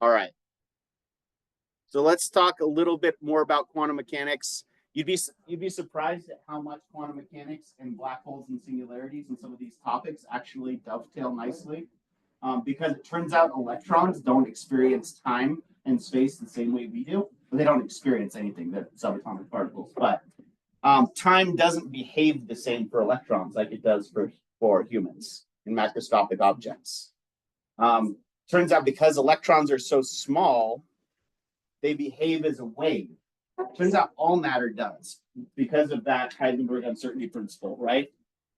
All right. So let's talk a little bit more about quantum mechanics. You'd be surprised at how much quantum mechanics and black holes and singularities and some of these topics actually dovetail nicely, because it turns out electrons don't experience time and space the same way we do. But they don't experience anything. They're subatomic particles, but time doesn't behave the same for electrons like it does for humans in macroscopic objects. Turns out because electrons are so small, they behave as a wave. Turns out all matter does because of that Heisenberg uncertainty principle, right?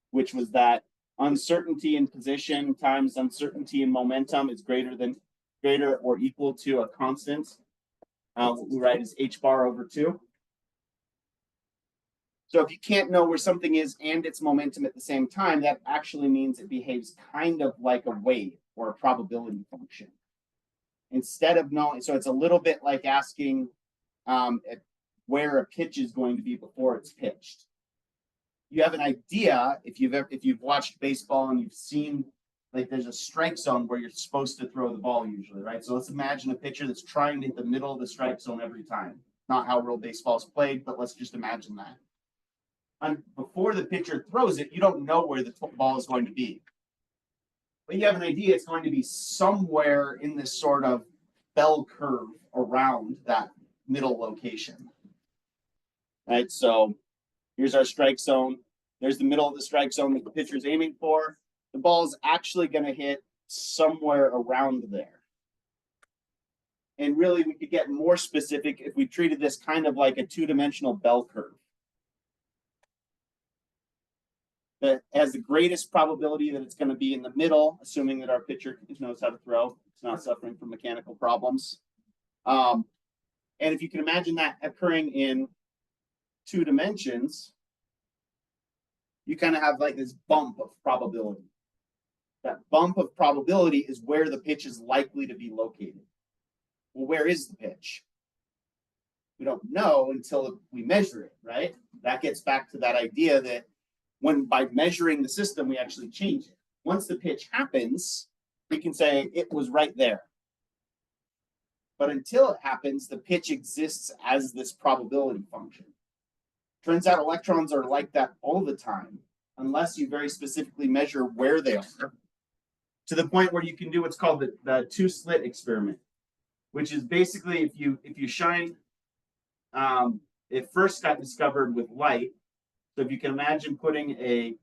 Which was that uncertainty in position times uncertainty in momentum is greater or equal to a constant. What we write is h bar over 2. So if you can't know where something is and its momentum at the same time, that actually means it behaves kind of like a wave or a probability function. Instead of knowing, so it's a little bit like asking where a pitch is going to be before it's pitched. You have an idea if you've watched baseball and you've seen, like, there's a strike zone where you're supposed to throw the ball usually, right? So let's imagine a pitcher that's trying to hit the middle of the strike zone every time. Not how real baseball is played, but let's just imagine that. And before the pitcher throws it, you don't know where the ball is going to be. But you have an idea it's going to be somewhere in this sort of bell curve around that middle location. Right? So here's our strike zone. There's the middle of the strike zone that the pitcher is aiming for. The ball is actually going to hit somewhere around there. And really, we could get more specific if we treated this kind of like a two-dimensional bell curve. That has the greatest probability that it's going to be in the middle, assuming that our pitcher knows how to throw. It's not suffering from mechanical problems. And if you can imagine that occurring in 2 dimensions, you kind of have like this bump of probability. That bump of probability is where the pitch is likely to be located. Well, where is the pitch? We don't know until we measure it, right? That gets back to that idea that when by measuring the system, we actually change it. Once the pitch happens, we can say it was right there. But until it happens, the pitch exists as this probability function. Turns out electrons are like that all the time, unless you very specifically measure where they are, to the point where you can do what's called the 2-slit experiment, which is basically if you shine, it first got discovered with light. So if you can imagine putting a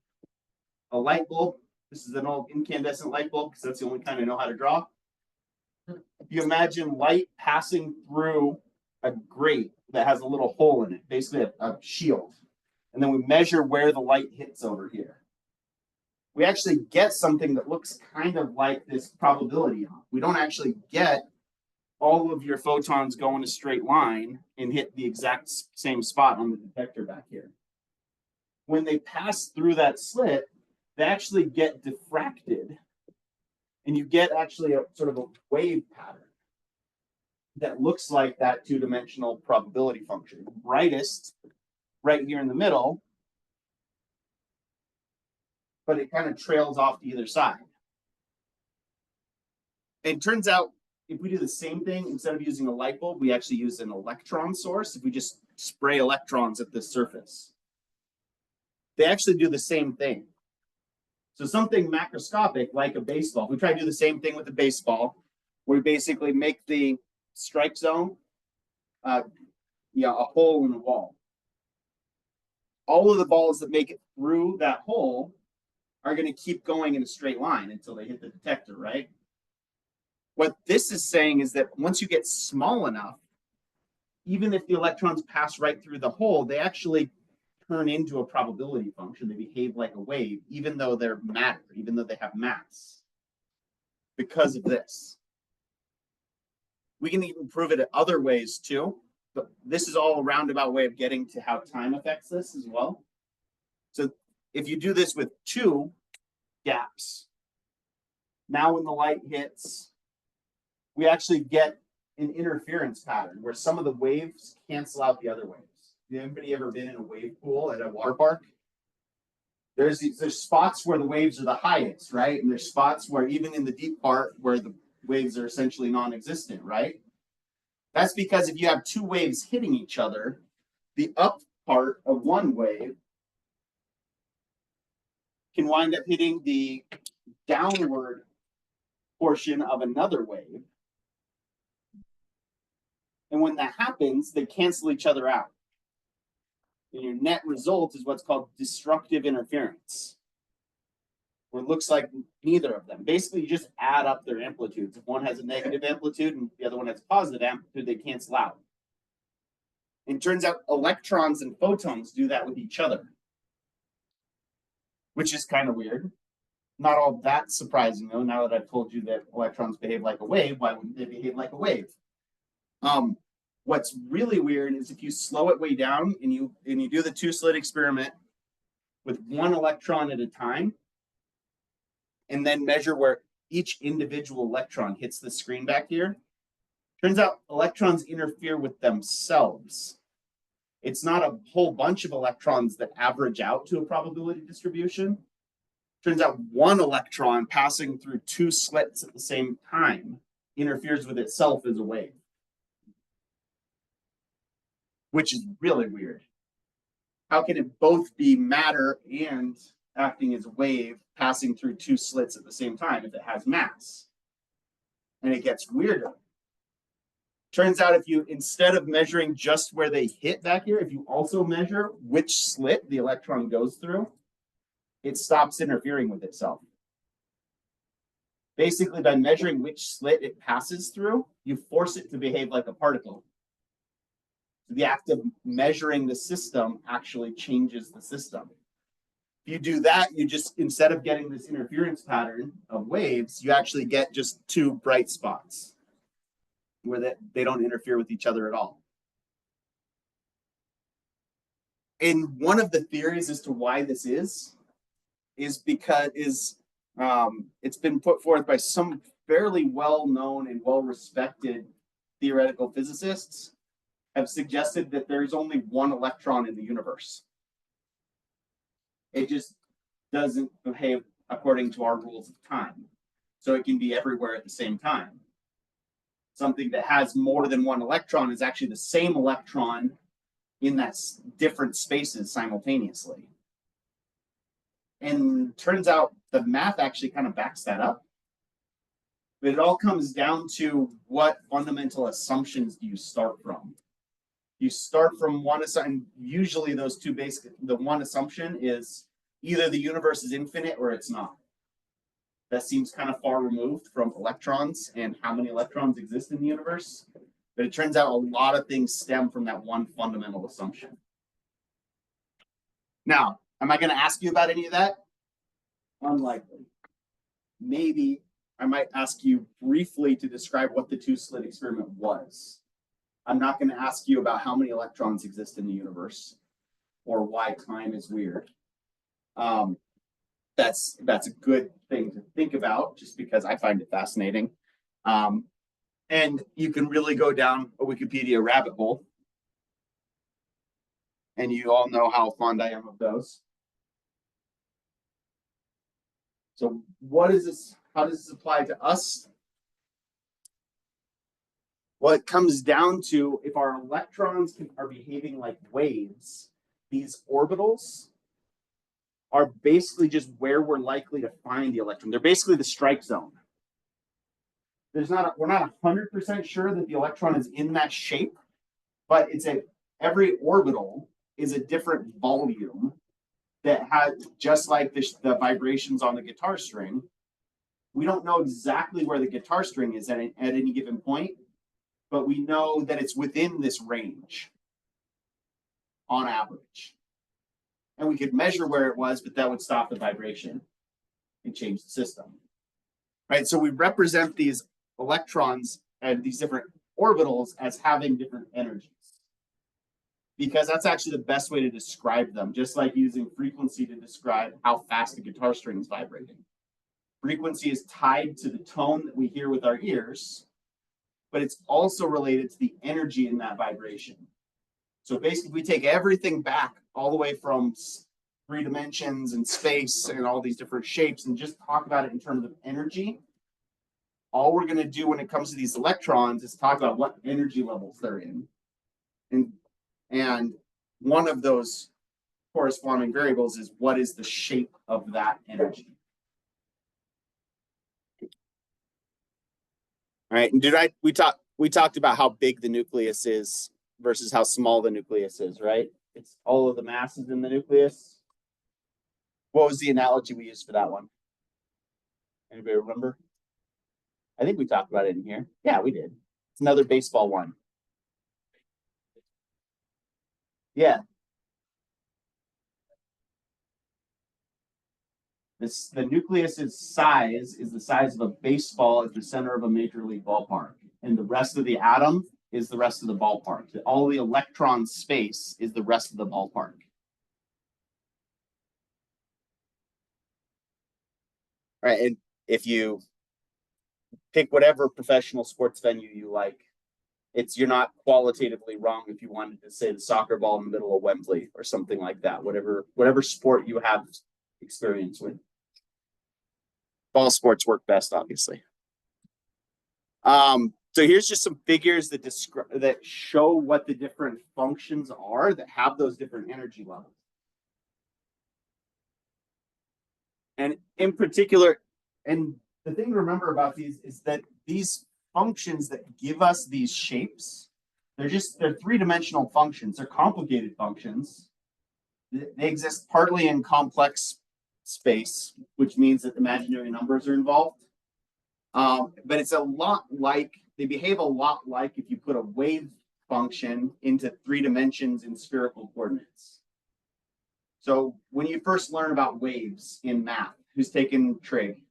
light bulb, this is an old incandescent light bulb because that's the only kind I know how to draw. If you imagine light passing through a grate that has a little hole in it, basically a shield, and then we measure where the light hits over here. We actually get something that looks kind of like this probability hump. We don't actually get all of your photons go in a straight line and hit the exact same spot on the detector back here. When they pass through that slit, they actually get diffracted, and you get actually a sort of a wave pattern that looks like that 2-dimensional probability function. The brightest right here in the middle, but it kind of trails off to either side. And it turns out if we do the same thing, instead of using a light bulb, we actually use an electron source. If we just spray electrons at this surface, they actually do the same thing. So something macroscopic like a baseball, we try to do the same thing with the baseball, where we basically make the strike zone a hole in the wall. All of the balls that make it through that hole are going to keep going in a straight line until they hit the detector, right? What this is saying is that once you get small enough, even if the electrons pass right through the hole, they actually turn into a probability function. They behave like a wave, even though they're matter, even though they have mass, because of this. We can even prove it in other ways too, but this is all a roundabout way of getting to how time affects this as well. So if you do this with 2 gaps, now when the light hits, we actually get an interference pattern where some of the waves cancel out the other waves. Anybody ever been in a wave pool at a water park? There's spots where the waves are the highest, right? And there's spots where even in the deep part where the waves are essentially non-existent, right? That's because if you have two waves hitting each other, the up part of one wave can wind up hitting the downward portion of another wave. And when that happens, they cancel each other out. And your net result is what's called destructive interference, where it looks like neither of them. Basically, you just add up their amplitudes. If one has a negative amplitude and the other one has a positive amplitude, they cancel out. And it turns out electrons and photons do that with each other, which is kind of weird. Not all that surprising, though, now that I've told you that electrons behave like a wave. Why wouldn't they behave like a wave? What's really weird is if you slow it way down and you do the two-slit experiment with one electron at a time, and then measure where each individual electron hits the screen back here, turns out electrons interfere with themselves. It's not a whole bunch of electrons that average out to a probability distribution. Turns out one electron passing through two slits at the same time interferes with itself as a wave, which is really weird. How can it both be matter and acting as a wave passing through two slits at the same time if it has mass? And it gets weirder. Turns out if you, instead of measuring just where they hit back here, if you also measure which slit the electron goes through, it stops interfering with itself. Basically, by measuring which slit it passes through, you force it to behave like a particle. The act of measuring the system actually changes the system. If you do that, you just, instead of getting this interference pattern of waves, you actually get just two bright spots where they don't interfere with each other at all. And one of the theories as to why this is because it's been put forth by some fairly well-known and well-respected theoretical physicists have suggested that there's only one electron in the universe. It just doesn't behave according to our rules of time. So it can be everywhere at the same time. Something that has more than one electron is actually the same electron in that different spaces simultaneously. And turns out the math actually kind of backs that up. But it all comes down to what fundamental assumptions do you start from? You start from one assumption. Usually those two basic, the one assumption is either the universe is infinite or it's not. That seems kind of far removed from electrons and how many electrons exist in the universe. But it turns out a lot of things stem from that one fundamental assumption. Now, am I going to ask you about any of that? Unlikely. Maybe I might ask you briefly to describe what the two-slit experiment was. I'm not going to ask you about how many electrons exist in the universe or why time is weird. That's a good thing to think about just because I find it fascinating. And you can really go down a Wikipedia rabbit hole. And you all know how fond I am of those. So what is this? How does this apply to us? Well, it comes down to if our electrons are behaving like waves, these orbitals are basically just where we're likely to find the electron. They're basically the strike zone. We're not 100% sure that the electron is in that shape, but every orbital is a different volume that has, just like the vibrations on the guitar string. We don't know exactly where the guitar string is at any given point, but we know that it's within this range on average. And we could measure where it was, but that would stop the vibration and change the system. Right? So we represent these electrons and these different orbitals as having different energies, because that's actually the best way to describe them, just like using frequency to describe how fast the guitar string is vibrating. Frequency is tied to the tone that we hear with our ears, but it's also related to the energy in that vibration. So basically, we take everything back all the way from 3 dimensions and space and all these different shapes and just talk about it in terms of energy. all we're going to do when it comes to these electrons is talk about what energy levels they're in. And one of those corresponding variables is what is the shape of that energy. All right, and we talked about how big the nucleus is versus how small the nucleus is, right? It's all of the masses in the nucleus. What was the analogy we used for that one? Anybody remember? I think we talked about it in here. Yeah, we did. It's another baseball one. Yeah. The nucleus's size is the size of a baseball at the center of a major league ballpark. And the rest of the atom is the rest of the ballpark. All the electron space is the rest of the ballpark. All right, and if you pick whatever professional sports venue you like, you're not qualitatively wrong if you wanted to say the soccer ball in the middle of Wembley or something like that. Whatever sport you have experience with. Ball sports work best, obviously. So here's just some figures that show what the different functions are that have those different energy levels. And in particular, and the thing to remember about these is that these functions that give us these shapes, they're three-dimensional functions. They're complicated functions. They exist partly in complex space, which means that imaginary numbers are involved. But it's a lot like, they behave a lot like if you put a wave function into 3 dimensions in spherical coordinates. So when you first learn about waves in math, who's taken trig?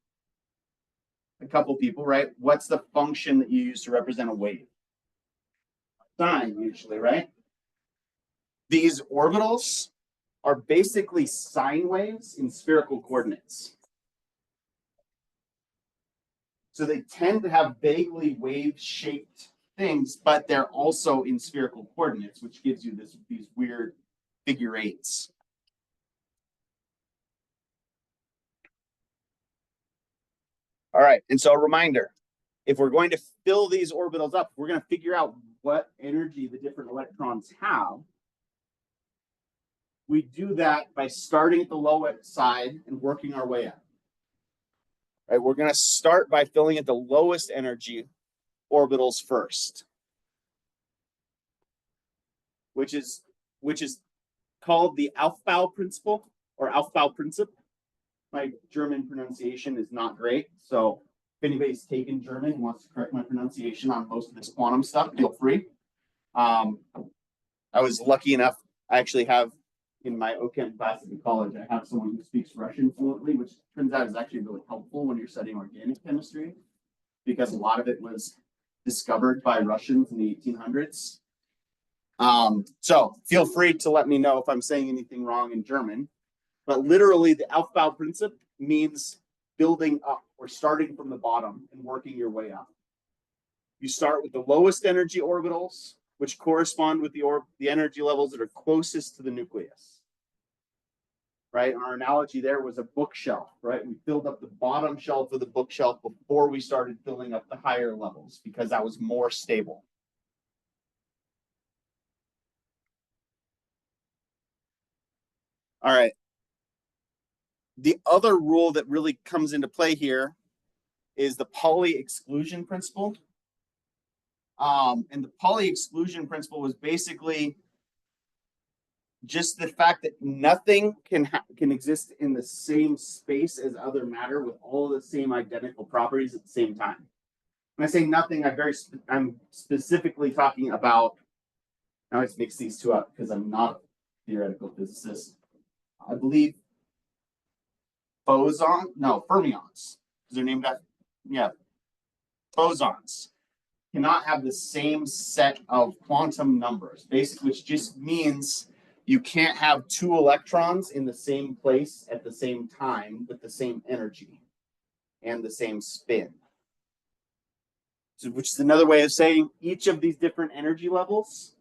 A couple people, right? What's the function that you use to represent a wave? Sine, usually, right? These orbitals are basically sine waves in spherical coordinates. So they tend to have vaguely wave-shaped things, but they're also in spherical coordinates, which gives you these weird figure eights. All right, and so a reminder, if we're going to fill these orbitals up, we're going to figure out what energy the different electrons have. We do that by starting at the lowest side and working our way up. Right, we're going to start by filling at the lowest energy orbitals first, which is called the Aufbau principle or Aufbauprinzip. My German pronunciation is not great, so if anybody's taken German and wants to correct my pronunciation on most of this quantum stuff, feel free. I was lucky enough, I actually have in my OChem class in college, I have someone who speaks Russian fluently, which turns out is actually really helpful when you're studying organic chemistry, because a lot of it was discovered by Russians in the 1800s. So feel free to let me know if I'm saying anything wrong in German. But literally, the Aufbauprinzip means building up or starting from the bottom and working your way up. You start with the lowest energy orbitals, which correspond with the energy levels that are closest to the nucleus. Right? And our analogy there was a bookshelf, right? We filled up the bottom shelf of the bookshelf before we started filling up the higher levels because that was more stable. All right. The other rule that really comes into play here is the Pauli exclusion principle. And the Pauli exclusion principle was basically just the fact that nothing can exist in the same space as other matter with all the same identical properties at the same time. When I say nothing, I'm specifically talking about, I always mix these two up because I'm not a theoretical physicist. I believe fermions, because they're named after, bosons cannot have the same set of quantum numbers, basically, which just means you can't have 2 electrons in the same place at the same time with the same energy and the same spin. So, which is another way of saying each of these different energy levels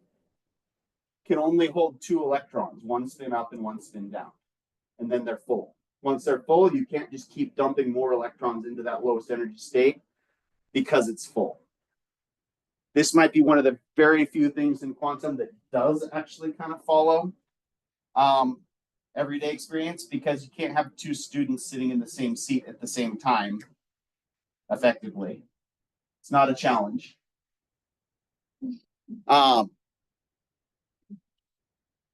can only hold 2 electrons, one spin up and one spin down, and then they're full. Once they're full, you can't just keep dumping more electrons into that lowest energy state. because it's full. This might be one of the very few things in quantum that does actually kind of follow everyday experience, because you can't have two students sitting in the same seat at the same time effectively. It's not a challenge. So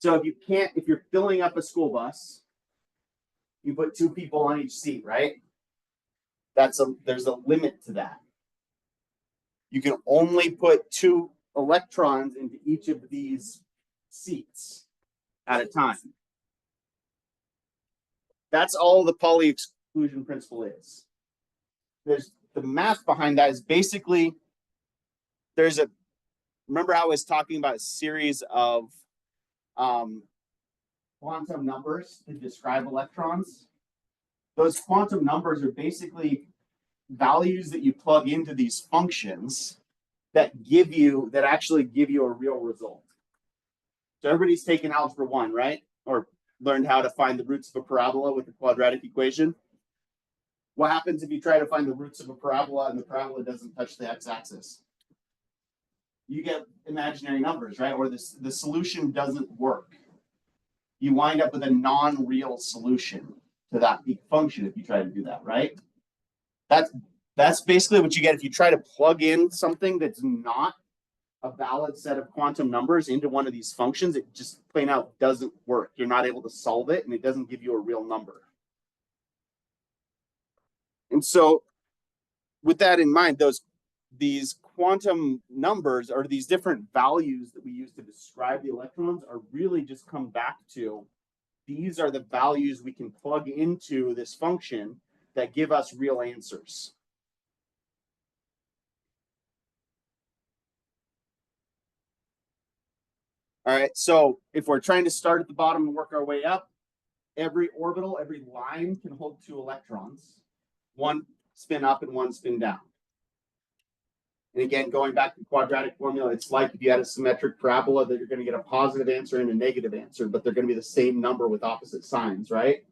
if you're filling up a school bus, you put two people on each seat, right? There's a limit to that. You can only put two electrons into each of these seats at a time. That's all the Pauli exclusion principle is. There's the math behind that is basically remember how I was talking about a series of quantum numbers to describe electrons? Those quantum numbers are basically values that you plug into these functions that actually give you a real result. So everybody's taken algebra 1, right? Or learned how to find the roots of a parabola with a quadratic equation. What happens if you try to find the roots of a parabola and the parabola doesn't touch the x-axis? You get imaginary numbers, right? Or the solution doesn't work. You wind up with a non-real solution to that function if you try to do that, right? That's basically what you get if you try to plug in something that's not a valid set of quantum numbers into one of these functions. It just plain out doesn't work. You're not able to solve it, and it doesn't give you a real number. And so with that in mind, these quantum numbers, or these different values that we use to describe the electrons, are really just come back to, these are the values we can plug into this function that give us real answers. All right, so if we're trying to start at the bottom and work our way up, every orbital, every line can hold two electrons, one spin up and one spin down. And again, going back to the quadratic formula, it's like if you had a symmetric parabola, that you're going to get a positive answer and a negative answer, but they're going to be the same number with opposite signs, right?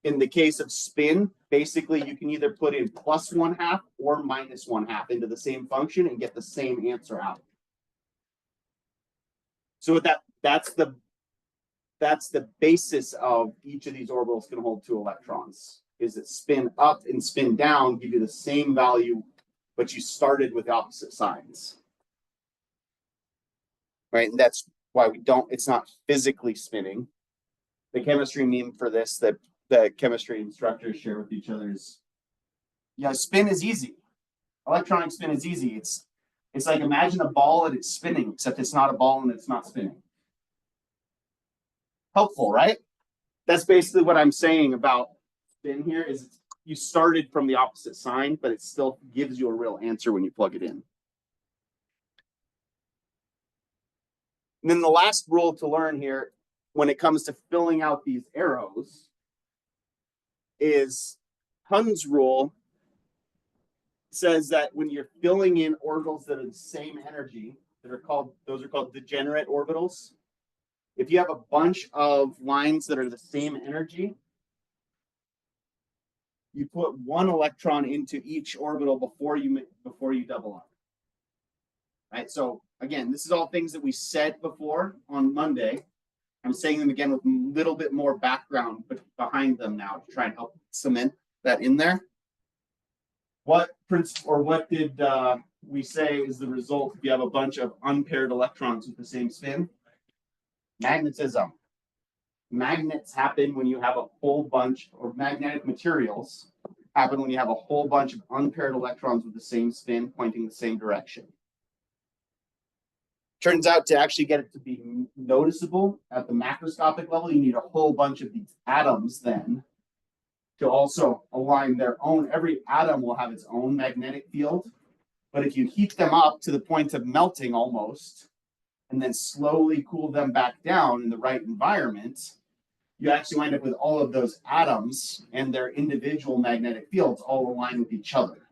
In the case of spin, basically you can either put in plus 1/2 or minus 1/2 into the same function and get the same answer out. So that's the basis of each of these orbitals can hold two electrons. Is that spin up and spin down give you the same value, but you started with opposite signs. Right? And that's why it's not physically spinning. The chemistry meme for this that the chemistry instructors share with each other is, spin is easy. Electronic spin is easy. It's like, imagine a ball and it's spinning, except it's not a ball and it's not spinning. Helpful, right? That's basically what I'm saying about spin here, is you started from the opposite sign, but it still gives you a real answer when you plug it in. And then the last rule to learn here when it comes to filling out these arrows is Hund's rule. Says that when you're filling in orbitals that are the same energy, those are called degenerate orbitals. If you have a bunch of lines that are the same energy, you put one electron into each orbital before you double up. Right? So again, this is all things that we said before on Monday. I'm saying them again with a little bit more background behind them now to try and help cement that in there. What did we say is the result if you have a bunch of unpaired electrons with the same spin? Magnetism. Magnets happen when you have a whole bunch, or magnetic materials happen when you have a whole bunch of unpaired electrons with the same spin pointing the same direction. Turns out to actually get it to be noticeable at the macroscopic level, you need a whole bunch of these atoms then to also align their own. Every atom will have its own magnetic field, but if you heat them up to the point of melting almost, and then slowly cool them back down in the right environment, you actually wind up with all of those atoms and their individual magnetic fields all align with each other.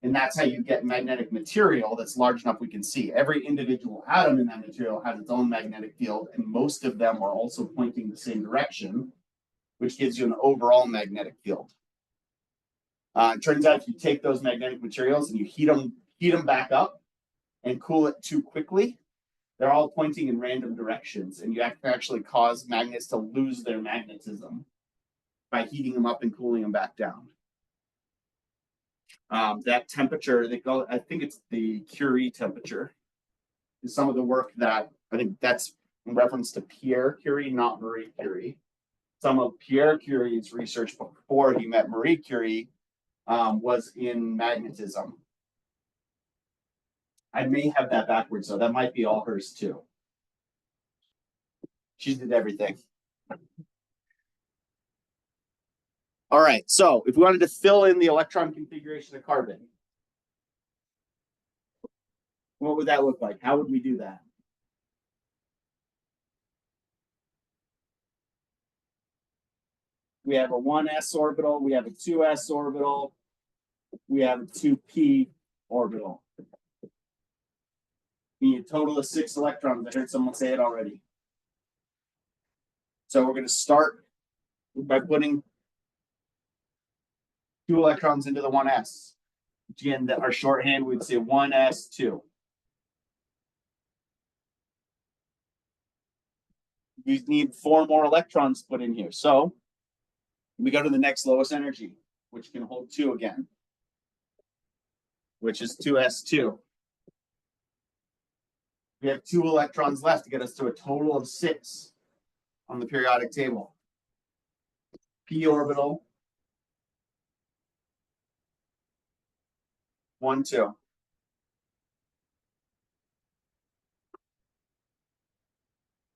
And that's how you get magnetic material that's large enough we can see. Every individual atom in that material has its own magnetic field, and most of them are also pointing the same direction, which gives you an overall magnetic field. It turns out if you take those magnetic materials and you heat them back up and cool it too quickly, they're all pointing in random directions, and you actually cause magnets to lose their magnetism by heating them up and cooling them back down. That temperature, I think it's the Curie temperature, is some of the work that, I think that's in reference to Pierre Curie, not Marie Curie. Some of Pierre Curie's research before he met Marie Curie was in magnetism. I may have that backwards, so that might be all hers too. She did everything. All right, so if we wanted to fill in the electron configuration of carbon, what would that look like? How would we do that? We have a 1s orbital, we have a 2s orbital, we have a 2p orbital. We need a total of 6 electrons. I heard someone say it already. So we're going to start by putting 2 electrons into the 1s. Again, our shorthand would say 1s2. We need 4 more electrons put in here. So we go to the next lowest energy, which can hold 2 again, which is 2s2. We have 2 electrons left to get us to a total of 6 on the periodic table. P orbital, 1, 2.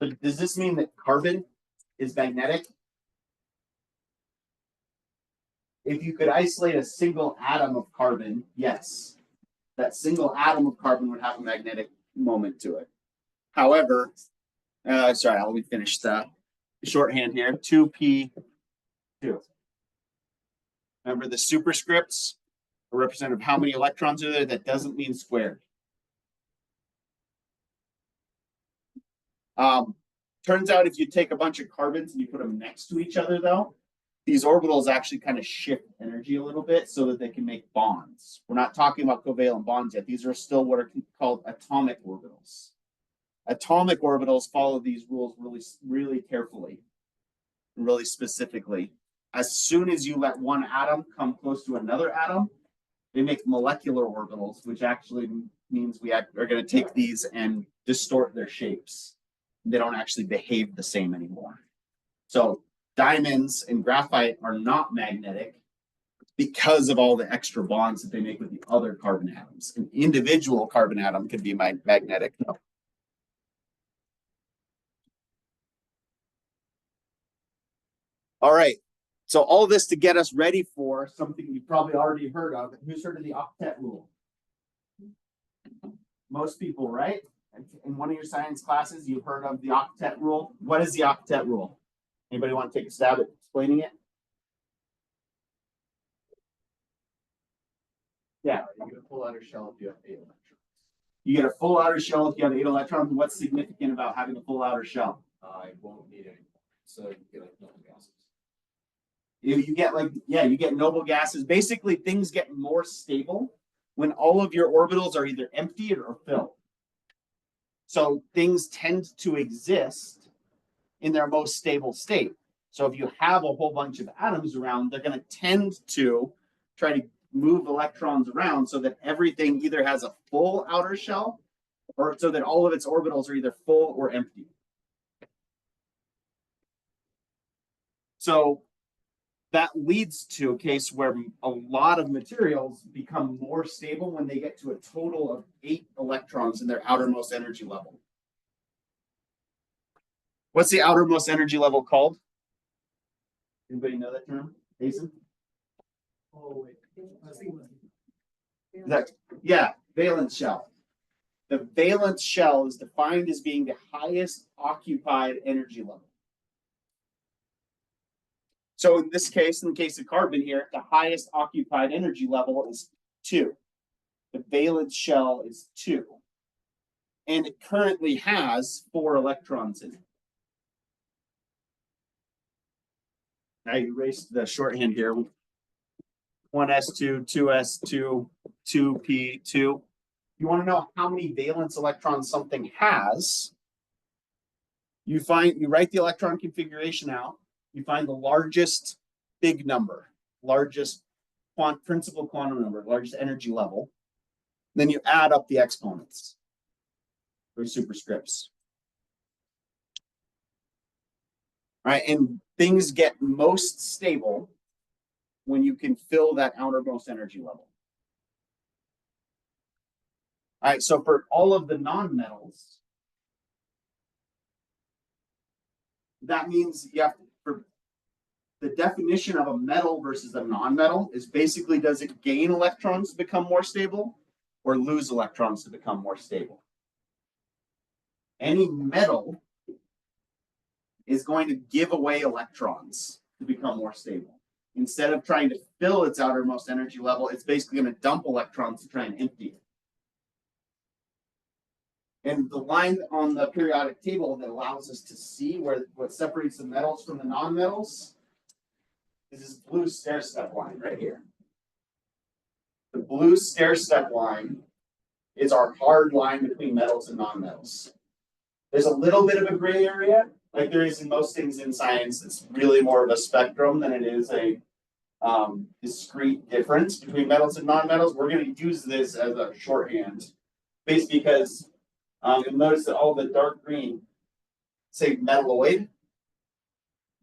But does this mean that carbon is magnetic? If you could isolate a single atom of carbon, yes. That single atom of carbon would have a magnetic moment to it. However, sorry, let me finish the shorthand here. 2p2. Remember the superscripts are representative of how many electrons are there. That doesn't mean squared. Turns out if you take a bunch of carbons and you put them next to each other, though, these orbitals actually kind of shift energy a little bit so that they can make bonds. We're not talking about covalent bonds yet. These are still what are called atomic orbitals. Atomic orbitals follow these rules really, really carefully, really specifically. As soon as you let one atom come close to another atom, they make molecular orbitals, which actually means we are going to take these and distort their shapes. They don't actually behave the same anymore. So diamonds and graphite are not magnetic because of all the extra bonds that they make with the other carbon atoms. An individual carbon atom can be magnetic. All right. So all this to get us ready for something you've probably already heard of. Who's heard of the octet rule? Most people, right? In one of your science classes, you've heard of the octet rule. What is the octet rule? Anybody want to take a stab at explaining it? Yeah. You get a full outer shell if you have 8 electrons. You get a full outer shell if you have 8 electrons. What's significant about having a full outer shell? I won't need any. So you get like noble gases. You get you get noble gases. Basically, things get more stable when all of your orbitals are either emptied or filled. So things tend to exist in their most stable state. So if you have a whole bunch of atoms around, they're going to tend to try to move electrons around so that everything either has a full outer shell or so that all of its orbitals are either full or empty. So that leads to a case where a lot of materials become more stable when they get to a total of 8 electrons in their outermost energy level. What's the outermost energy level called? Anybody know that term? Jason? Oh, wait. Yeah, valence shell. The valence shell is defined as being the highest occupied energy level. So in this case, in the case of carbon here, the highest occupied energy level is 2. The valence shell is 2. And it currently has 4 electrons in it. I erased the shorthand here. 1s2, 2s2, 2p2. You want to know how many valence electrons something has. You write the electron configuration out. You find the largest big number, largest principal quantum number, largest energy level. Then you add up the exponents or superscripts. All right, and things get most stable when you can fill that outermost energy level. All right, so for all of the nonmetals, that means you have to, for the definition of a metal versus a nonmetal is basically, does it gain electrons to become more stable or lose electrons to become more stable? Any metal is going to give away electrons to become more stable. Instead of trying to fill its outermost energy level, it's basically going to dump electrons to try and empty it. And the line on the periodic table that allows us to see what separates the metals from the nonmetals is this blue stair-step line right here. The blue stair-step line is our hard line between metals and nonmetals. There's a little bit of a gray area, like there is in most things in science. It's really more of a spectrum than it is a discrete difference between metals and nonmetals. We're going to use this as a shorthand, basically because you'll notice that all the dark green say metalloid.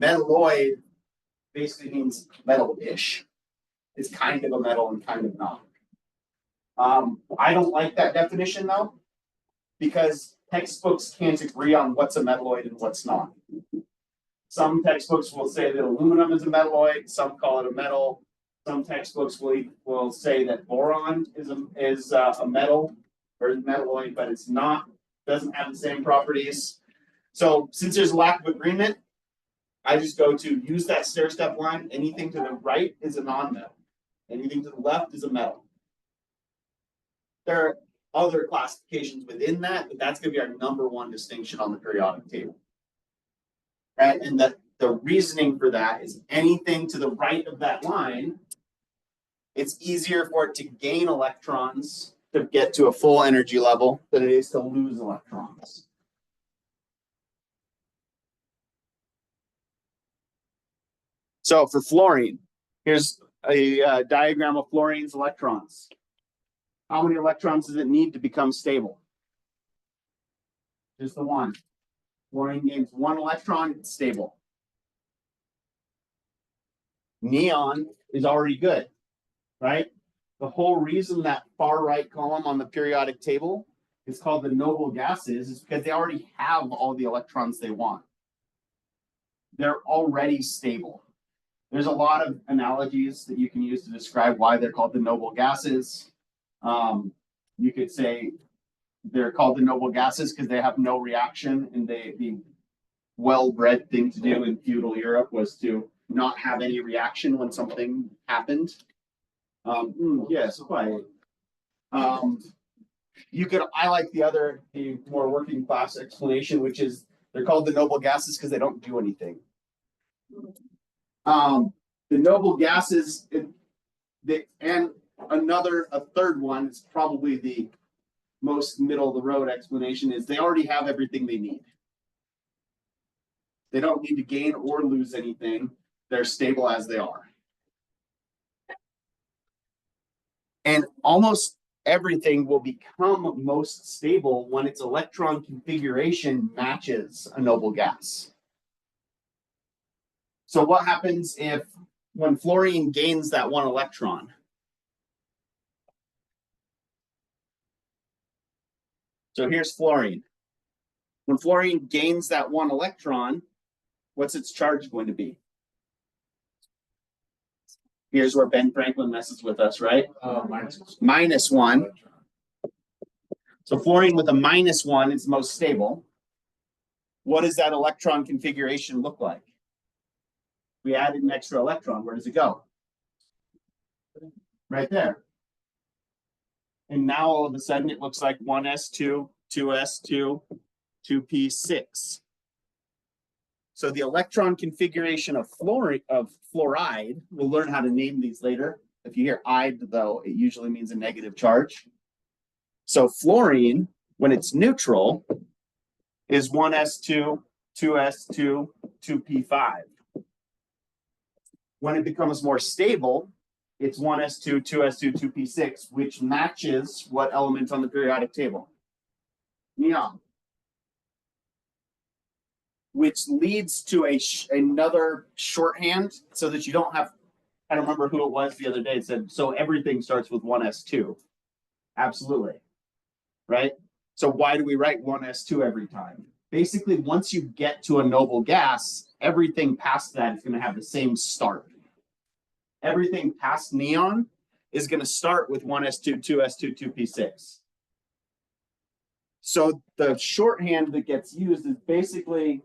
Metalloid basically means metal-ish. It's kind of a metal and kind of not. I don't like that definition though, because textbooks can't agree on what's a metalloid and what's not. Some textbooks will say that aluminum is a metalloid. Some call it a metal. Some textbooks will say that boron is a metal or a metalloid, but it's not. Doesn't have the same properties. So since there's a lack of agreement, I just go to use that stair-step line. Anything to the right is a non-metal. Anything to the left is a metal. There are other classifications within that, but that's going to be our number one distinction on the periodic table. Right? And the reasoning for that is anything to the right of that line, it's easier for it to gain electrons to get to a full energy level than it is to lose electrons. So for fluorine, here's a diagram of fluorine's electrons. How many electrons does it need to become stable? Just the one. Fluorine gains one electron, it's stable. Neon is already good, right? The whole reason that far right column on the periodic table is called the noble gases is because they already have all the electrons they want. They're already stable. There's a lot of analogies that you can use to describe why they're called the noble gases. You could say they're called the noble gases because they have no reaction, and the well-bred thing to do in feudal Europe was to not have any reaction when something happened. Yes, quite. I like the more working class explanation, which is they're called the noble gases because they don't do anything. The noble gases, and a third one, it's probably the most middle of the road explanation, is they already have everything they need. They don't need to gain or lose anything. They're stable as they are. And almost everything will become most stable when its electron configuration matches a noble gas. So what happens when fluorine gains that one electron? So here's fluorine. When fluorine gains that one electron, what's its charge going to be? Here's where Ben Franklin messes with us, right? Minus one. So fluorine with a -1 is most stable. What does that electron configuration look like? We added an extra electron. Where does it go? Right there. And now all of a sudden it looks like 1s2, 2s2, 2p6. So the electron configuration of fluoride, we'll learn how to name these later, If you hear "ide" though, it usually means a negative charge. So fluorine, when it's neutral, is 1s2, 2s2, 2p5. When it becomes more stable, it's 1s2, 2s2, 2p6, which matches what element on the periodic table? Neon. Which leads to another shorthand so that you don't have, I don't remember who it was the other day, it said, so everything starts with 1s2. Absolutely. Right? So why do we write 1s2 every time? Basically, once you get to a noble gas, everything past that is going to have the same start. Everything past neon is going to start with 1s2, 2s2, 2p6. So the shorthand that gets used is basically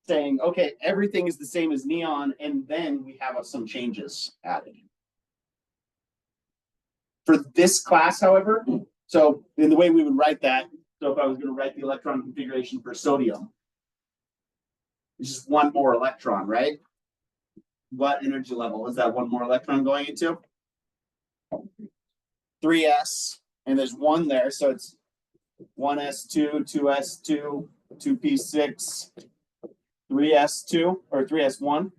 saying, okay, everything is the same as neon, and then we have some changes added. For this class, however, so in the way we would write that, so if I was going to write the electron configuration for sodium, it's just one more electron, right? What energy level is that one more electron going into? 3s, and there's one there, so it's 1s2, 2s2, 2p6, 3s2, or 3s1.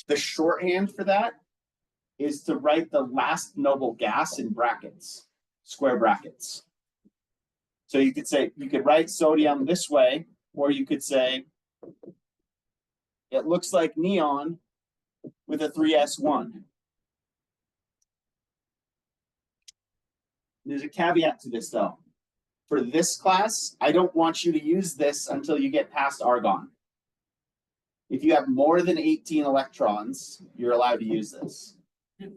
The shorthand for that is to write the last noble gas in brackets, square brackets. So you could say, you could write sodium this way, or you could say, it looks like neon with a 3s1. There's a caveat to this though. For this class, I don't want you to use this until you get past argon. If you have more than 18 electrons, you're allowed to use this. If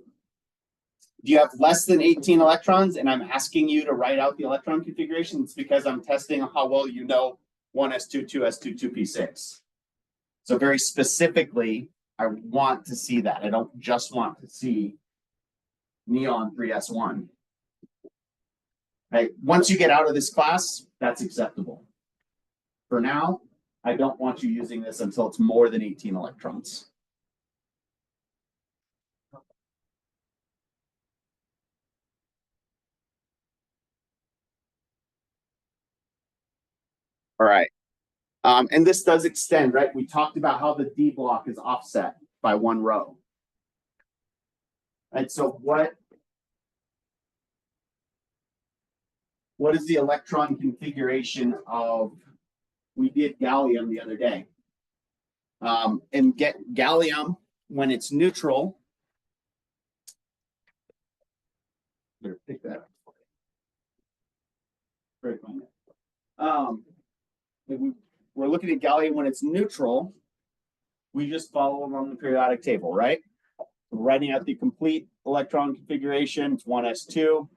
you have less than 18 electrons and I'm asking you to write out the electron configuration, it's because I'm testing how well you know 1s2, 2s2, 2p6. So very specifically, I want to see that. I don't just want to see neon 3s1. Right? Once you get out of this class, that's acceptable. For now, I don't want you using this until it's more than 18 electrons. All right. And this does extend, right? We talked about how the D block is offset by one row. Right, so what is the electron configuration of, we did gallium the other day. And get gallium when it's neutral. Better pick that up. Very fun. We're looking at gallium when it's neutral. We just follow along the periodic table, right? We're writing out the complete electron configuration. It's 1s2,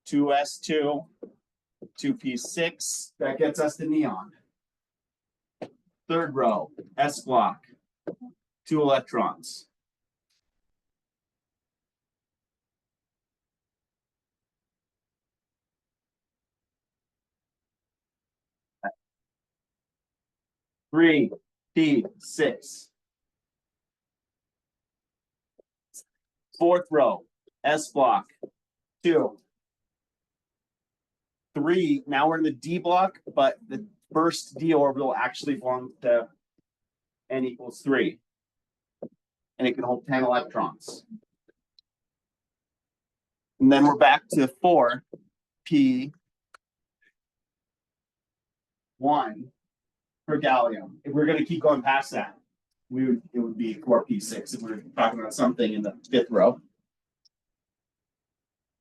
2s2, 2p6. That gets us to neon. Third row, S block, 2 electrons. Three, P6. Fourth row, S block, 2. 3, now we're in the D block, but the first D orbital actually belongs to N equals 3. And it can hold 10 electrons. And then we're back to 4, P1 for gallium. If we're going to keep going past that, it would be 4p6 if we're talking about something in the 5th row.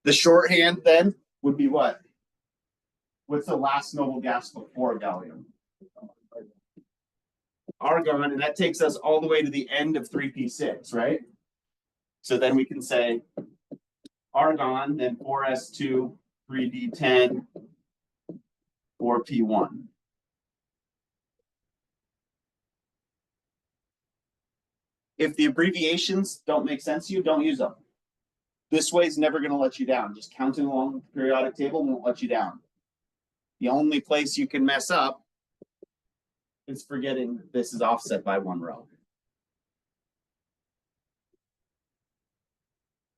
The shorthand then would be what? What's the last noble gas before gallium? Argon, and that takes us all the way to the end of 3p6, right? So then we can say argon, then 4s2, 3d10, 4p1. If the abbreviations don't make sense to you, don't use them. This way is never going to let you down. Just counting along the periodic table won't let you down. The only place you can mess up is forgetting that this is offset by one row.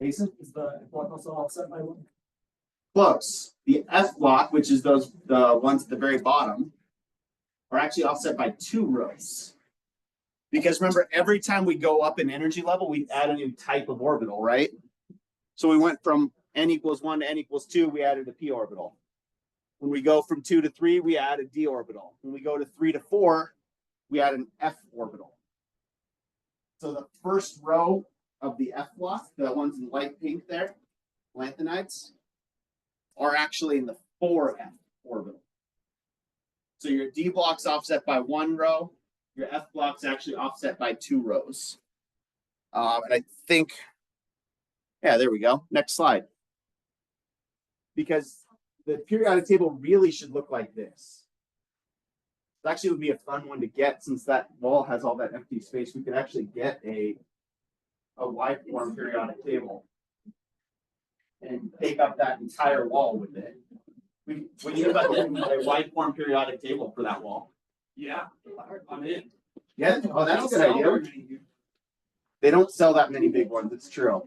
Mason? Is the block also offset by one? Close. The F block, which is the ones at the very bottom, are actually offset by 2 rows. Because remember, every time we go up in energy level, we add a new type of orbital, right? So we went from n equals 1 to n equals 2, we added a p orbital. When we go from 2 to 3, we add a d orbital. When we go to 3 to 4, we add an f orbital. So the first row of the F block, the ones in light pink there, lanthanides, are actually in the 4f orbital. So your d block's offset by 1 row, your F block's actually offset by 2 rows. And I think, yeah, there we go. Next slide. Because the periodic table really should look like this. It actually would be a fun one to get, since that wall has all that empty space. We could actually get a wide form periodic table and take up that entire wall with it. We need about a wide form periodic table for that wall. Yeah, I'm in. Yeah, oh, that's a good idea. They don't sell that many big ones. It's true.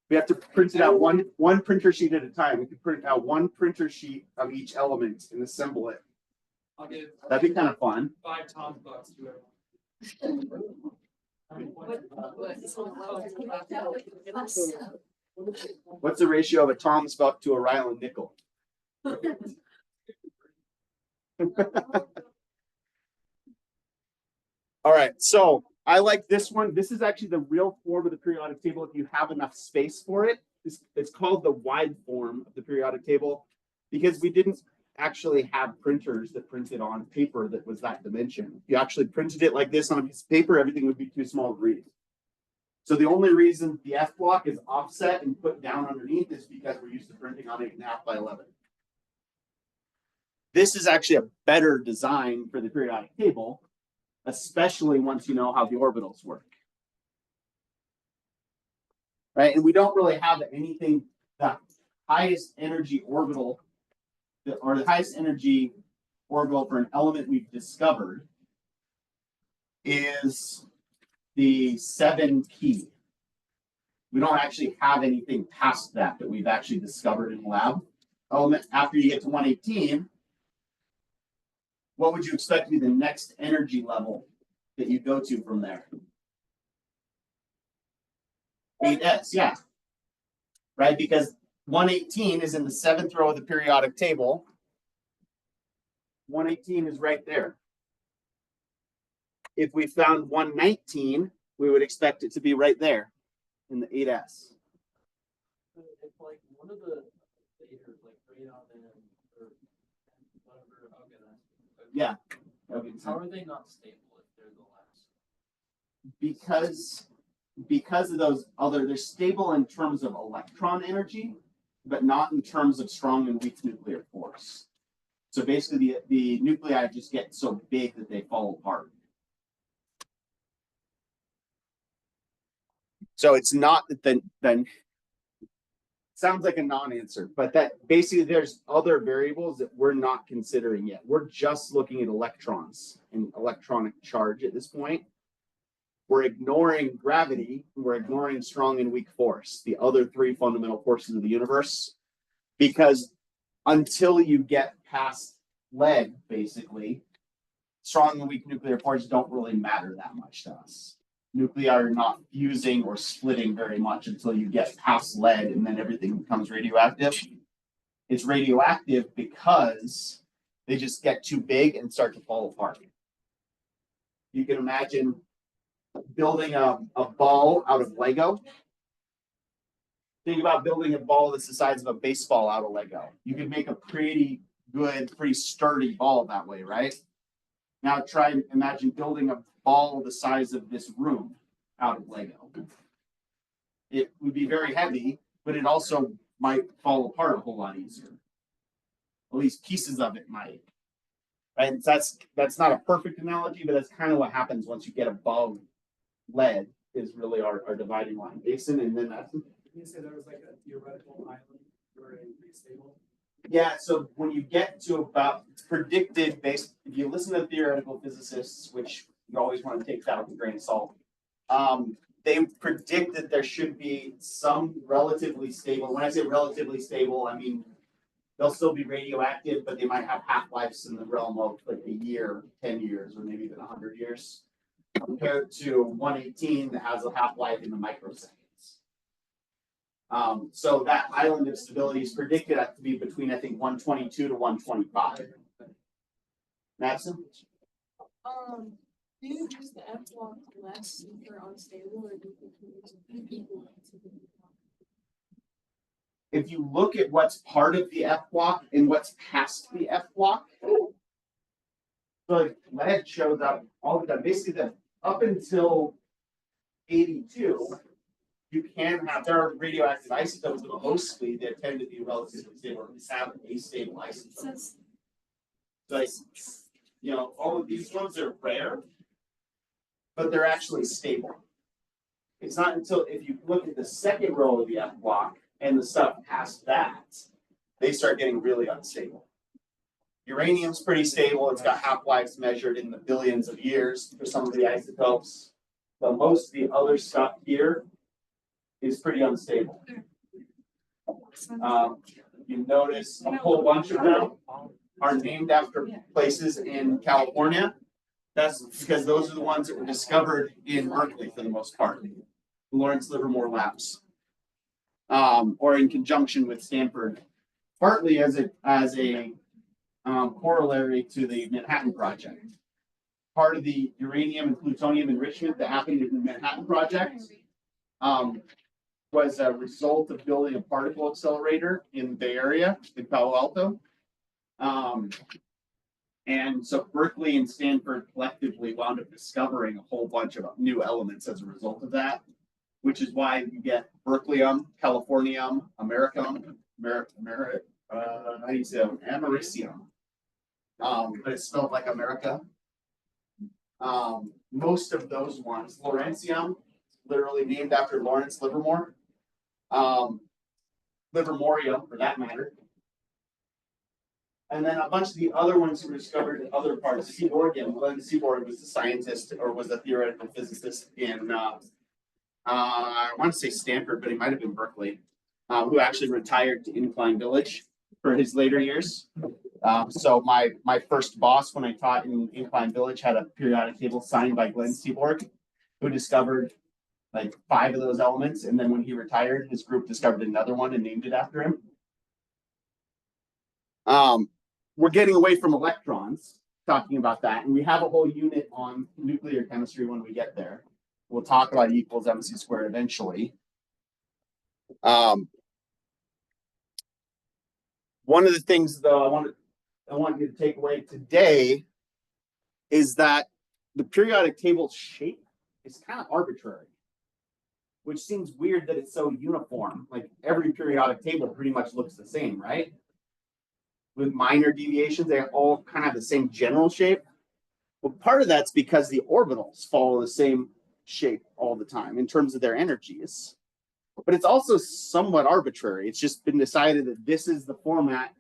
We have to print it out one printer sheet at a time. We could print out 1 printer sheet of each element and assemble it. I'll give That'd be kind of fun. 5 Tom's bucks to everyone. What's the ratio of a Tom's buck to a Ryland nickel? All right, so I like this one. This is actually the real form of the periodic table if you have enough space for it. It's called the wide form of the periodic table because we didn't actually have printers that printed on paper that was that dimension. If you actually printed it like this on a piece of paper, everything would be too small to read. So the only reason the F block is offset and put down underneath is because we're used to printing on 8.5 by 11. This is actually a better design for the periodic table, especially once you know how the orbitals work. Right, and we don't really have anything, the highest energy orbital, or the highest energy orbital for an element we've discovered is the 7p. We don't actually have anything past that we've actually discovered in the lab. Element after you get to 118, what would you expect to be the next energy level that you go to from there? 8s, yeah. Right, because 118 is in the 7th row of the periodic table. 118 is right there. If we found 119, we would expect it to be right there in the 8s. It's like one of the daters, like radon or whatever. Okay, Yeah. Okay. How are they not stable if they're the last? Because of those other, they're stable in terms of electron energy, but not in terms of strong and weak nuclear force. So basically the nuclei just get so big that they fall apart. So it's not that then sounds like a non-answer, but that basically there's other variables that we're not considering yet. We're just looking at electrons and electronic charge at this point. We're ignoring gravity, we're ignoring strong and weak force, the other 3 fundamental forces of the universe, because until you get past lead, basically, strong and weak nuclear forces don't really matter that much to us. Nuclei are not fusing or splitting very much until you get past lead, and then everything becomes radioactive. It's radioactive because they just get too big and start to fall apart. You can imagine building a ball out of Lego. Think about building a ball that's the size of a baseball out of Lego. You could make a pretty good, pretty sturdy ball that way, right? Now try and imagine building a ball the size of this room out of Lego. It would be very heavy, but it also might fall apart a whole lot easier. At least pieces of it might. Right? That's not a perfect analogy, but that's kind of what happens once you get above lead is really our dividing line. Mason, and then that's. You said there was like a theoretical island where it would be stable. Yeah, so when you get to about, it's predicted based, if you listen to theoretical physicists, which you always want to take that with a grain of salt, they predict that there should be some relatively stable. When I say relatively stable, I mean they'll still be radioactive, but they might have half-lives in the realm of like a year, 10 years, or maybe even 100 years, compared to 118 that has a half-life in the microseconds. So that island of stability is predicted to be between, I think, 122 to 125. Maxim? Do you use the F block less if you're unstable, or do you use equal? If you look at what's part of the F block and what's past the F block, so lead shows up all the time. Basically, up until 82, you can have, there are radioactive isotopes, but mostly they tend to be relatively stable, or at least have a stable isotope. Like, you know, all of these ones are rare, but they're actually stable. It's not until if you look at the second row of the F block and the stuff past that, they start getting really unstable. Uranium's pretty stable. It's got half-lives measured in the billions of years for some of the isotopes, but most of the other stuff here is pretty unstable. You notice a whole bunch of them are named after places in California. That's because those are the ones that were discovered in Berkeley for the most part, the Lawrence Livermore labs, or in conjunction with Stanford, partly as a corollary to the Manhattan Project. Part of the uranium and plutonium enrichment that happened in the Manhattan Project was a result of building a particle accelerator in the Bay Area in Palo Alto. And so Berkeley and Stanford collectively wound up discovering a whole bunch of new elements as a result of that, which is why you get berkelium, californium, americium, how do you say it? Americium. But it's spelled like America. Most of those ones, Lawrencium, literally named after Lawrence Livermore. Livermorium, for that matter. And then a bunch of the other ones were discovered in other parts. Seaborgium, Glenn Seaborg was a scientist or was a theoretical physicist in, I want to say Stanford, but he might have been Berkeley, who actually retired to Incline Village for his later years. So my first boss when I taught in Incline Village had a periodic table signed by Glenn Seaborg, who discovered like 5 of those elements. And then when he retired, his group discovered another one and named it after him. We're getting away from electrons, talking about that. And we have a whole unit on nuclear chemistry when we get there. We'll talk about E equals MC squared eventually. One of the things, though, I want you to take away today is that the periodic table shape is kind of arbitrary, which seems weird that it's so uniform. Like every periodic table pretty much looks the same, right? With minor deviations, they all kind of have the same general shape. Well, part of that's because the orbitals follow the same shape all the time in terms of their energies. But it's also somewhat arbitrary. It's just been decided that this is the format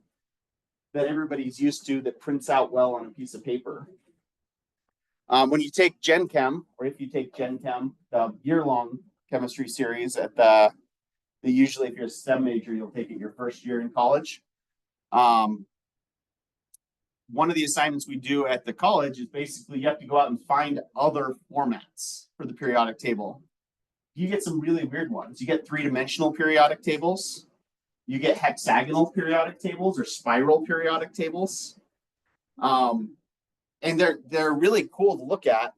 that everybody's used to that prints out well on a piece of paper. When you take Gen Chem, or if you take Gen Chem, the year-long chemistry series at usually if you're a STEM major, you'll take it your first year in college. One of the assignments we do at the college is basically you have to go out and find other formats for the periodic table. You get some really weird ones. You get 3-dimensional periodic tables. You get hexagonal periodic tables or spiral periodic tables. And they're really cool to look at.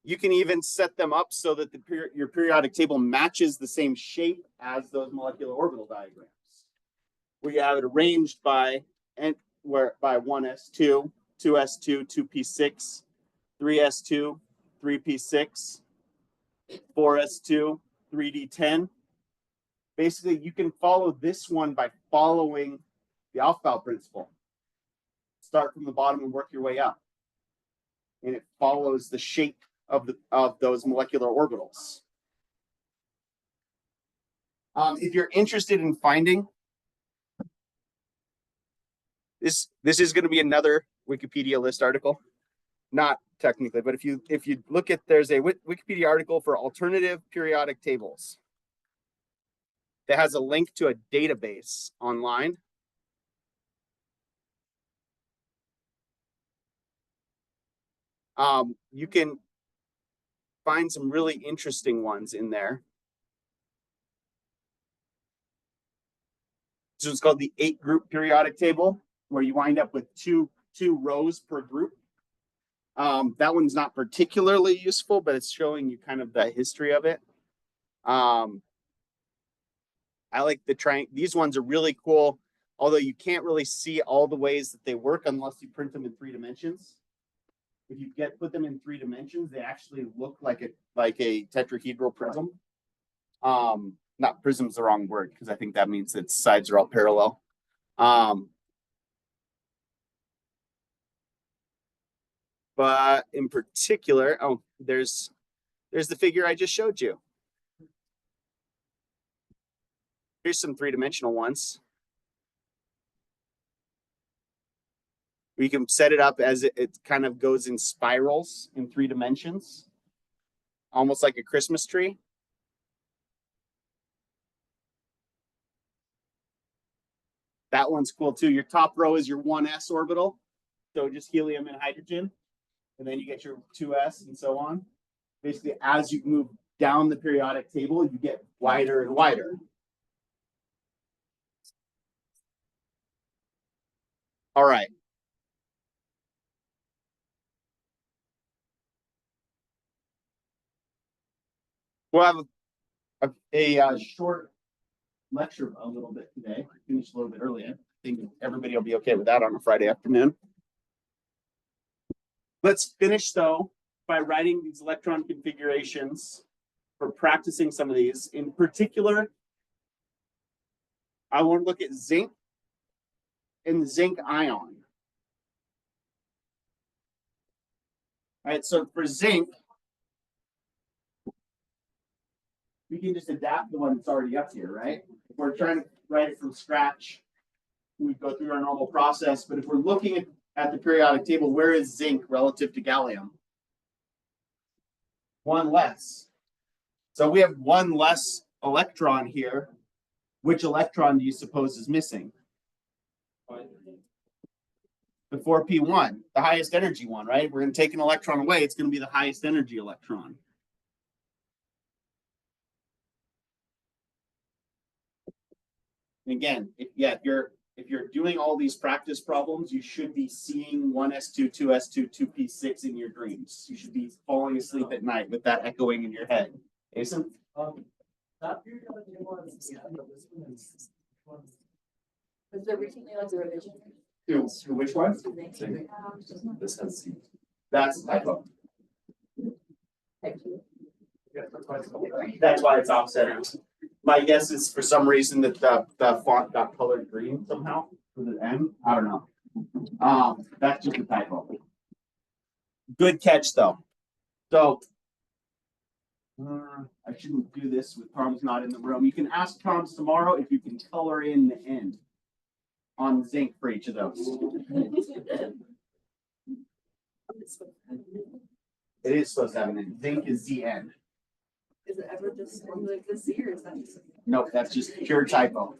You can even set them up so that your periodic table matches the same shape as those molecular orbital diagrams, where you have it arranged by 1s2, 2s2, 2p6, 3s2, 3p6, 4s2, 3d10. Basically, you can follow this one by following the Aufbau principle. Start from the bottom and work your way up. And it follows the shape of those molecular orbitals. If you're interested in finding, this is going to be another Wikipedia list article. not technically, but if you look at, there's a Wikipedia article for alternative periodic tables that has a link to a database online. You can find some really interesting ones in there. So it's called the 8-group periodic table, where you wind up with two rows per group. That one's not particularly useful, but it's showing you kind of the history of it. I like these ones are really cool, although you can't really see all the ways that they work unless you print them in 3 dimensions. If you put them in 3 dimensions, they actually look like a tetrahedral prism. Not prism's the wrong word, because I think that means its sides are all parallel. But in particular, there's the figure I just showed you. Here's some 3-dimensional ones. We can set it up as it kind of goes in spirals in 3 dimensions, almost like a Christmas tree. That one's cool too. Your top row is your 1s orbital, so just helium and hydrogen, and then you get your 2s and so on. Basically, as you move down the periodic table, you get wider and wider. All right. We'll have a short lecture a little bit today. Finish a little bit early. I think everybody will be okay with that on a Friday afternoon. Let's finish though by writing these electron configurations for practicing some of these. In particular, I want to look at zinc and the zinc ion. All right, so for zinc, we can just adapt the one that's already up here, right? If we're trying to write it from scratch, we go through our normal process. But if we're looking at the periodic table, where is zinc relative to gallium? 1 less. So we have 1 less electron here. Which electron do you suppose is missing? The 4p1, the highest energy one, right? We're going to take an electron away. It's going to be the highest energy electron. Again, if you're doing all these practice problems, you should be seeing 1s2, 2s2, 2p6 in your dreams. You should be falling asleep at night with that echoing in your head. Jason? Was there recently like a revision? To which one? This has C. That's the typo. That's why it's off-center. My guess is for some reason that the font got colored green somehow for the M. I don't know. That's just a typo. Good catch though. So I shouldn't do this with Tom's not in the room. You can ask Tom's tomorrow if you can color in the end on zinc for each of those. It is supposed to have an end. Zinc is ZN. Is it ever just like this year? Is that just... Nope, that's just pure typo.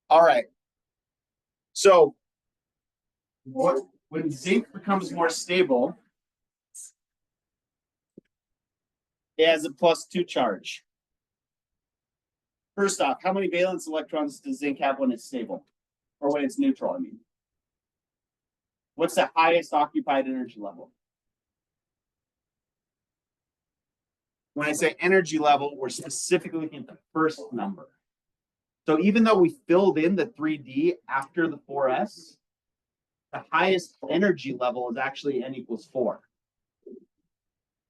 All right. So when zinc becomes more stable, it has a +2 charge. First off, how many valence electrons does zinc have when it's stable? Or when it's neutral, I mean. What's the highest occupied energy level? When I say energy level, we're specifically looking at the first number. So even though we filled in the 3D after the 4s, the highest energy level is actually n equals 4.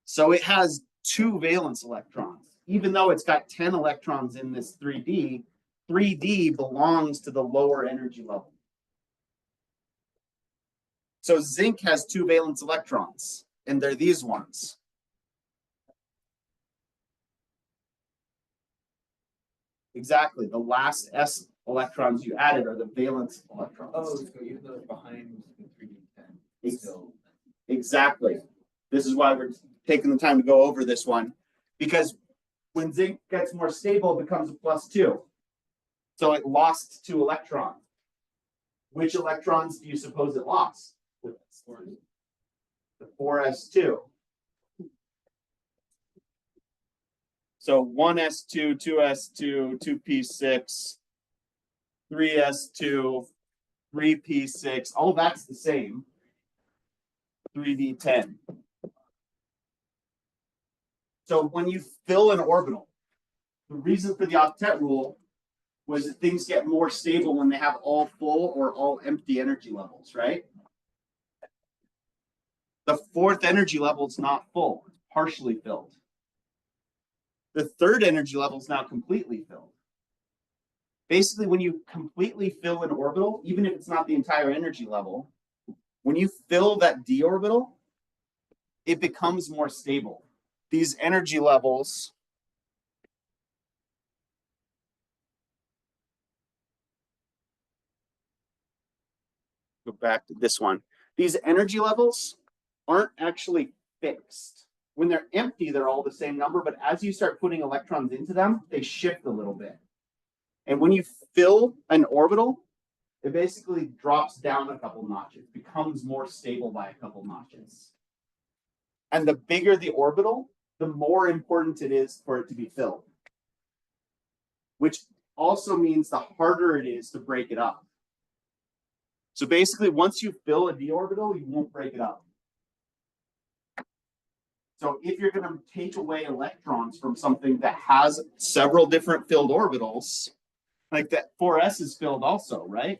So it has 2 valence electrons. Even though it's got 10 electrons in this 3D, 3D belongs to the lower energy level. So zinc has 2 valence electrons, and they're these ones. Exactly, the last s electrons you added are the valence electrons. Oh, so even though it's behind the 3D10, it's still. Exactly. This is why we're taking the time to go over this one, because when zinc gets more stable, it becomes a +2. So it lost 2 electrons. Which electrons do you suppose it lost? The 4s2. So 1s2, 2s2, 2p6, 3s2, 3p6, all that's the same. 3d10. So when you fill an orbital, the reason for the octet rule was that things get more stable when they have all full or all empty energy levels, right? The 4th energy level is not full, it's partially filled. The 3rd energy level is now completely filled. Basically, when you completely fill an orbital, even if it's not the entire energy level, when you fill that d orbital, it becomes more stable. These energy levels go back to this one. These energy levels aren't actually fixed. When they're empty, they're all the same number, but as you start putting electrons into them, they shift a little bit. And when you fill an orbital, it basically drops down a couple notches, becomes more stable by a couple notches. And the bigger the orbital, the more important it is for it to be filled. Which also means the harder it is to break it up. So basically, once you fill a d orbital, you won't break it up. So if you're going to take away electrons from something that has several different filled orbitals, like that 4s is filled also, right?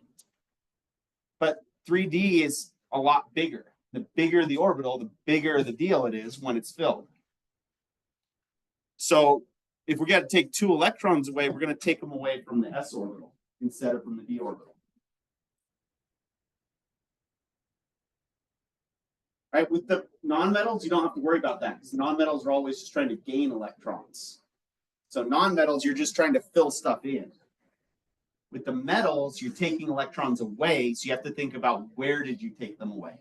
But 3d is a lot bigger. The bigger the orbital, the bigger the deal it is when it's filled. So if we're going to take 2 electrons away, we're going to take them away from the s orbital instead of from the d orbital. Right, with the nonmetals, you don't have to worry about that because nonmetals are always just trying to gain electrons. So nonmetals, you're just trying to fill stuff in. With the metals, you're taking electrons away, so you have to think about where did you take them away.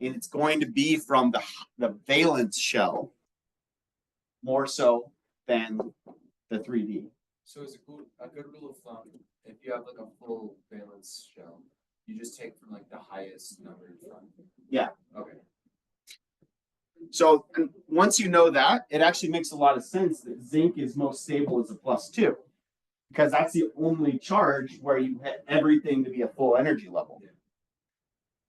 And it's going to be from the valence shell more so than the 3D. So is a good rule of thumb, if you have like a full valence shell, you just take from like the highest number in front? Yeah. Okay. So once you know that, it actually makes a lot of sense that zinc is most stable as a +2. Because that's the only charge where you hit everything to be a full energy level.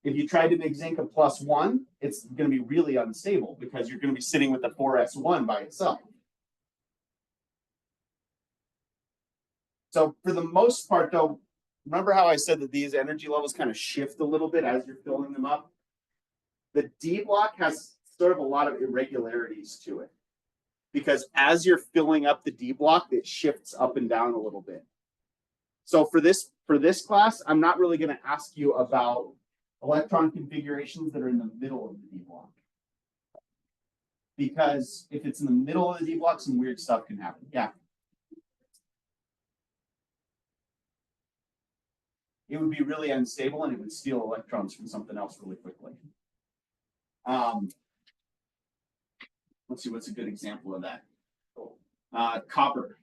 If you try to make zinc a +1, it's going to be really unstable because you're going to be sitting with the 4s1 by itself. So for the most part, though, remember how I said that these energy levels kind of shift a little bit as you're filling them up? The D block has sort of a lot of irregularities to it. Because as you're filling up the D block, it shifts up and down a little bit. So for this class, I'm not really going to ask you about electron configurations that are in the middle of the D block. Because if it's in the middle of the D block, some weird stuff can happen. Yeah. It would be really unstable and it would steal electrons from something else really quickly. Let's see, what's a good example of that? Copper.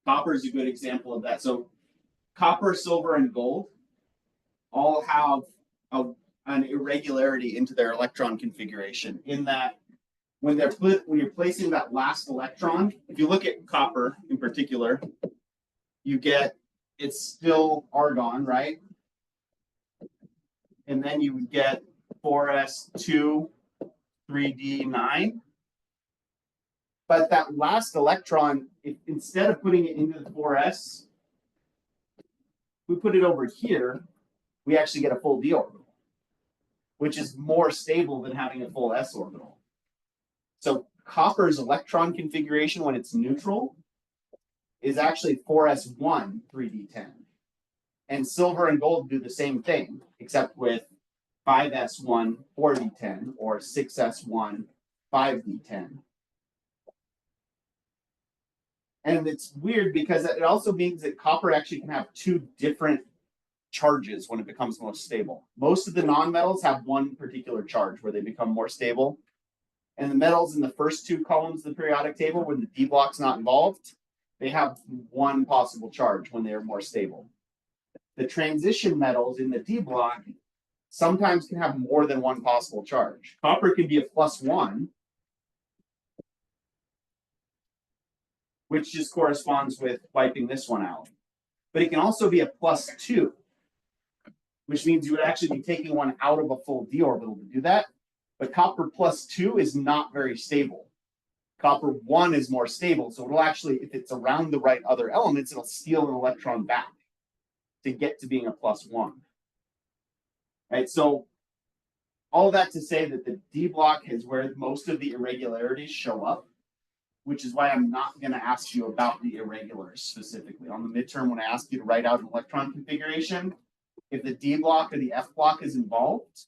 Copper is a good example of that. So copper, silver, and gold all have an irregularity into their electron configuration in that when you're placing that last electron, if you look at copper in particular, you get it's still argon, right? And then you would get 4s2, 3d9. But that last electron, instead of putting it into the 4s, we put it over here, we actually get a full d orbital, which is more stable than having a full s orbital. So copper's electron configuration when it's neutral is actually 4s1, 3d10. And silver and gold do the same thing, except with 5s1, 4d10, or 6s1, 5d10. And it's weird because it also means that copper actually can have two different charges when it becomes most stable. Most of the non-metals have one particular charge where they become more stable. And the metals in the first two columns of the periodic table, when the D block's not involved, they have one possible charge when they're more stable. The transition metals in the D block sometimes can have more than one possible charge. Copper can be a +1, which just corresponds with wiping this one out. But it can also be a +2, which means you would actually be taking one out of a full d orbital to do that. But copper +2 is not very stable. Copper 1 is more stable, so it'll actually, if it's around the right other elements, it'll steal an electron back to get to being a +1. Right, so all that to say that the D block is where most of the irregularities show up, which is why I'm not going to ask you about the irregulars specifically. On the midterm, when I ask you to write out an electron configuration, if the D block or the F block is involved,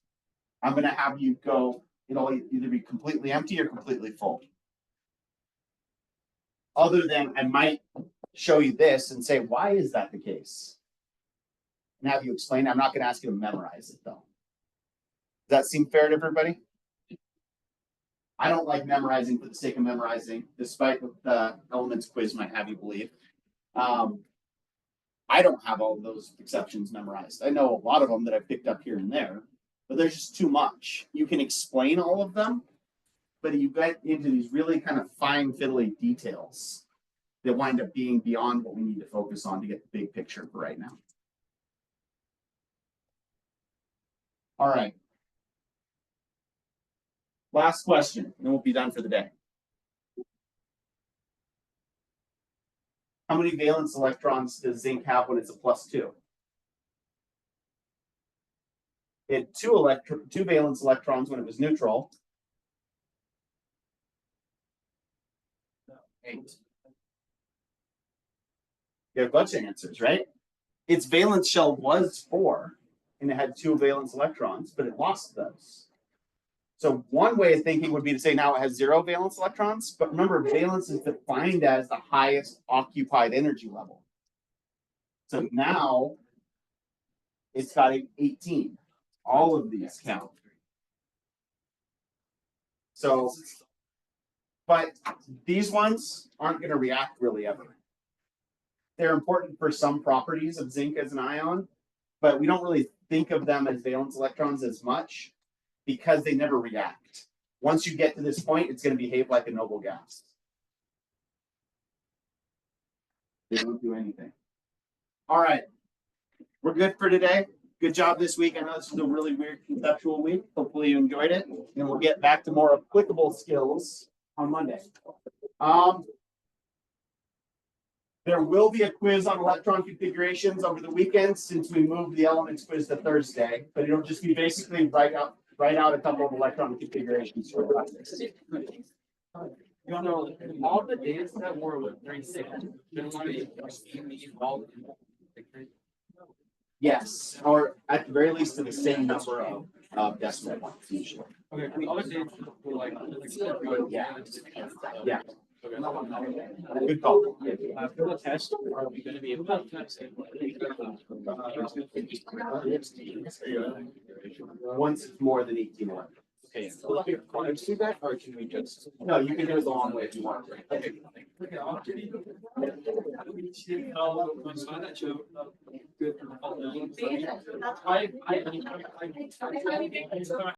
I'm going to have you go, it'll either be completely empty or completely full. Other than I might show you this and say, why is that the case? And have you explain. I'm not going to ask you to memorize it though. Does that seem fair to everybody? I don't like memorizing for the sake of memorizing, despite what the elements quiz might have you believe. I don't have all of those exceptions memorized. I know a lot of them that I picked up here and there, but there's just too much. You can explain all of them, but you get into these really kind of fine fiddly details that wind up being beyond what we need to focus on to get the big picture for right now. All right. Last question, and then we'll be done for the day. How many valence electrons does zinc have when it's a +2? It had two valence electrons when it was neutral. 8. You have a bunch of answers, right? Its valence shell was 4, and it had 2 valence electrons, but it lost those. So one way of thinking would be to say now it has 0 valence electrons, but remember valence is defined as the highest occupied energy level. So now it's got 18. All of these count. So, but these ones aren't going to react really ever. They're important for some properties of zinc as an ion, but we don't really think of them as valence electrons as much because they never react. Once you get to this point, it's going to behave like a noble gas. They don't do anything. All right. We're good for today. Good job this week. I know this was a really weird conceptual week. Hopefully you enjoyed it. And we'll get back to more applicable skills on Monday. There will be a quiz on electron configurations over the weekend since we moved the elements quiz to Thursday, but it'll just be basically write out a couple of electron configurations for practice. You know, all the data that were with 36 Yes, or at the very least to the same number of decimal points usually. Okay, all the data were like Yeah. Yeah. Okay. Good call. For the test, are we going to be able to test it? Once it's more than 18 electrons. Okay, so like a feedback, or can we just? No, you can do it the long way if you want. Okay. Good.